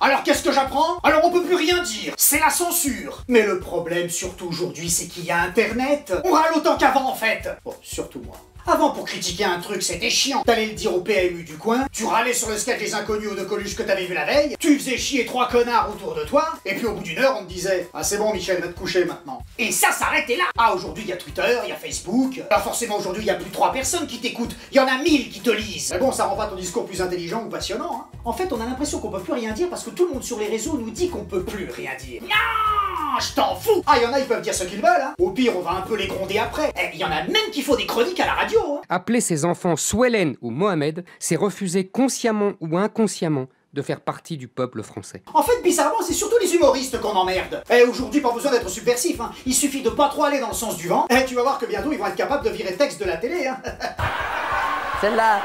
Alors qu'est-ce que j'apprends? Alors on peut plus rien dire, c'est la censure. Mais le problème surtout aujourd'hui, c'est qu'il y a Internet. On râle autant qu'avant en fait. Bon, surtout moi. Avant, pour critiquer un truc, c'était chiant. T'allais le dire au PMU du coin, tu râlais sur le sketch des Inconnus ou de Coluche que t'avais vu la veille, tu faisais chier 3 connards autour de toi, et puis au bout d'une heure, on te disait « Ah c'est bon Michel, va te coucher maintenant ». Et ça s'arrêtait là. Ah, aujourd'hui, il y a Twitter, il y a Facebook. Alors forcément, aujourd'hui, il y a plus de 3 personnes qui t'écoutent. Il y en a 1000 qui te lisent. Mais bon, ça rend pas ton discours plus intelligent ou passionnant, hein. En fait, on a l'impression qu'on peut plus rien dire parce que tout le monde sur les réseaux nous dit qu'on peut plus rien dire. Non, je t'en fous. Ah, il y en a, ils peuvent dire ce qu'ils veulent, hein. Au pire, on va un peu les gronder après. Eh, il y en a même qui font des chroniques à la radio, hein. Appeler ses enfants Souelen ou Mohamed, c'est refuser consciemment ou inconsciemment de faire partie du peuple français. En fait, bizarrement, c'est surtout les humoristes qu'on emmerde. Eh, aujourd'hui, pas besoin d'être subversif, hein. Il suffit de pas trop aller dans le sens du vent. Eh, tu vas voir que bientôt, ils vont être capables de virer texte de la télé, hein. Celle-là.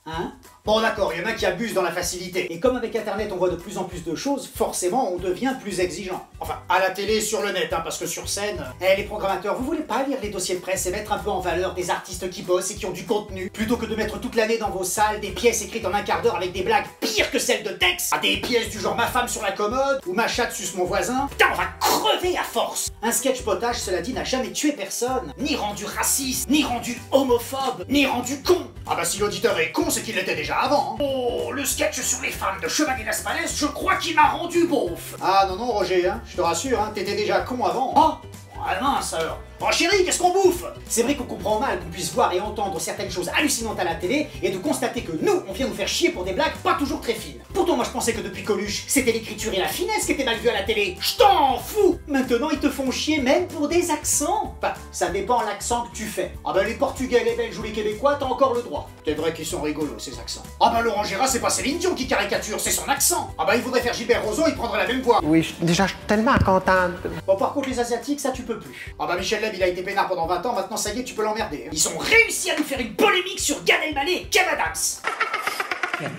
Hein? Bon d'accord, il y en a qui abusent dans la facilité. Et comme avec Internet on voit de plus en plus de choses, forcément on devient plus exigeant. Enfin, à la télé, sur le net, hein, parce que sur scène... Eh les programmateurs, vous voulez pas lire les dossiers de presse et mettre un peu en valeur des artistes qui bossent et qui ont du contenu, plutôt que de mettre toute l'année dans vos salles des pièces écrites en un quart d'heure avec des blagues pires que celles de Tex? Ah, des pièces du genre ma femme sur la commode, ou ma chatte suce mon voisin. Putain, on va crever à force. Un sketch potage, cela dit, n'a jamais tué personne, ni rendu raciste, ni rendu homophobe, ni rendu con. Ah bah si l'auditeur est con, c'est qu'il l'était déjà avant, hein. Oh, le sketch sur les femmes de Chevalier Las Palais, je crois qu'il m'a rendu beauf. Ah non, non, Roger, hein, je te rassure, hein, t'étais déjà con avant. Oh, ah mince alors. Oh chérie, qu'est-ce qu'on bouffe? C'est vrai qu'on comprend mal qu'on puisse voir et entendre certaines choses hallucinantes à la télé et de constater que nous, on vient nous faire chier pour des blagues pas toujours très fines. Pourtant moi je pensais que depuis Coluche, c'était l'écriture et la finesse qui étaient mal vues à la télé. Je t'en fous. Maintenant ils te font chier même pour des accents. Enfin, ça dépend l'accent que tu fais. Ah bah les Portugais, les Belges ou les Québécois, t'as encore le droit. C'est vrai qu'ils sont rigolos ces accents. Ah bah Laurent Gérard, c'est pas Céline Dion qui caricature, c'est son accent. Ah bah il voudrait faire Gilbert Rozon, il prendrait la même voix. Oui, déjà je suis tellement contente. Bon par contre les Asiatiques, ça tu peux plus. Ah bah Michel Leb il a été peinard pendant 20 ans, maintenant ça y est, tu peux l'emmerder. Ils ont réussi à nous faire une polémique sur Gad Elmaleh et Kev Adams.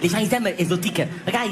Les gens ils aiment exotique. Regarde,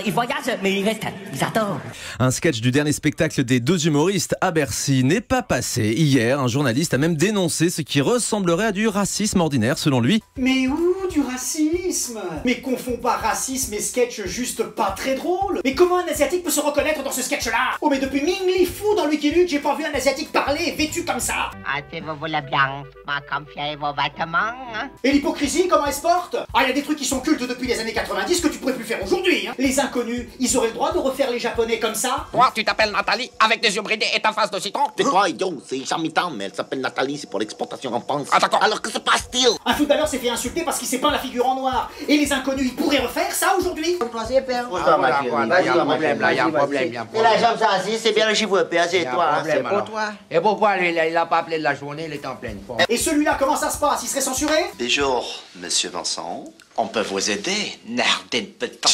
ils voyagent mais ils restent. Ils adorent. Un sketch du dernier spectacle des deux humoristes à Bercy n'est pas passé. Hier, un journaliste a même dénoncé ce qui ressemblerait à du racisme ordinaire selon lui. Mais où du racisme? Mais confonds pas racisme et sketch juste pas très drôle. Mais comment un asiatique peut se reconnaître dans ce sketch-là? Oh mais depuis Ming Li Fu dans Lucky Luke, j'ai pas vu un asiatique parler vêtu comme ça. Hâtez-vous la blanche, ma confiez vos vêtements, hein. Et l'hypocrisie, comment elle se porte? Ah, il y a des trucs qui sont cultes depuis les années 90 que tu pourrais plus faire aujourd'hui, hein. Les Inconnus, ils auraient le droit de refaire les Japonais comme ça? Toi, tu t'appelles Nathalie avec des yeux bridés et ta face de citron? Tais-toi, idiot, c'est Charmitan, mais elle s'appelle Nathalie, c'est pour l'exportation en France. Ah d'accord. Alors que se passe-t-il? Un footballeur s'est fait insulter parce qu'il s'est peint la figure en noir. Et les Inconnus, ils pourraient refaire ça aujourd'hui? Troisième père. Là, il y a un problème, là, il y a un problème. Et la jambe assise, c'est bien le chiffre c'est toi, C'est pour toi. Et pourquoi il a pas appelé de la journée, il est en pleine forme. Et celui-là, comment ça se passe? Il serait censuré? Bonjour, monsieur Vincent. On peut vous aider, Nardin Petan.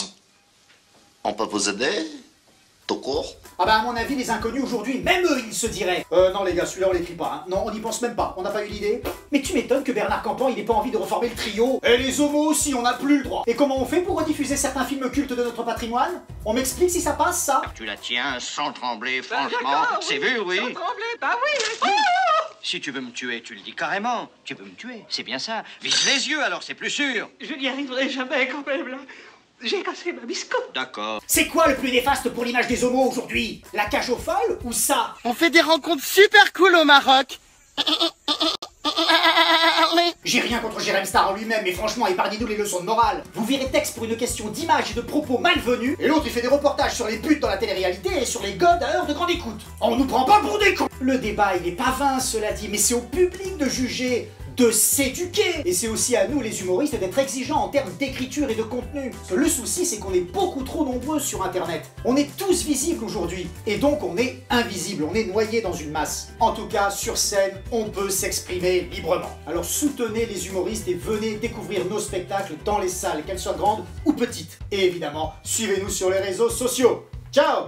On peut vous aider? Tout court? Ah bah à mon avis, les Inconnus aujourd'hui, même eux, ils se diraient non les gars, celui-là on l'écrit pas, hein. Non, on n'y pense même pas, on n'a pas eu l'idée. Mais tu m'étonnes que Bernard Campan, il ait pas envie de reformer le trio. Et les homos aussi, on n'a plus le droit. Et comment on fait pour rediffuser certains films cultes de notre patrimoine? On m'explique si ça passe, ça? Tu la tiens sans trembler, franchement. C'est vu, oui? Sans trembler, bah oui. Si tu veux me tuer, tu le dis carrément. Tu veux me tuer, c'est bien ça. Vise les yeux alors, c'est plus sûr. Je n'y arriverai jamais quand même là. J'ai cassé ma biscotte. D'accord. C'est quoi le plus néfaste pour l'image des homos aujourd'hui? La cage aux folles ou ça? On fait des rencontres super cool au Maroc. J'ai rien contre Jérém Star en lui-même, mais franchement, épargnez-nous les leçons de morale. Vous verrez texte pour une question d'image et de propos malvenus, et l'autre il fait des reportages sur les putes dans la télé-réalité et sur les godes à heure de grande écoute. On nous prend pas pour des cons. Le débat, il est pas vain, cela dit, mais c'est au public de juger, de s'éduquer. Et c'est aussi à nous, les humoristes, d'être exigeants en termes d'écriture et de contenu. Parce que le souci, c'est qu'on est beaucoup trop nombreux sur Internet. On est tous visibles aujourd'hui. Et donc, on est invisible. On est noyé dans une masse. En tout cas, sur scène, on peut s'exprimer librement. Alors, soutenez les humoristes et venez découvrir nos spectacles dans les salles, qu'elles soient grandes ou petites. Et évidemment, suivez-nous sur les réseaux sociaux. Ciao!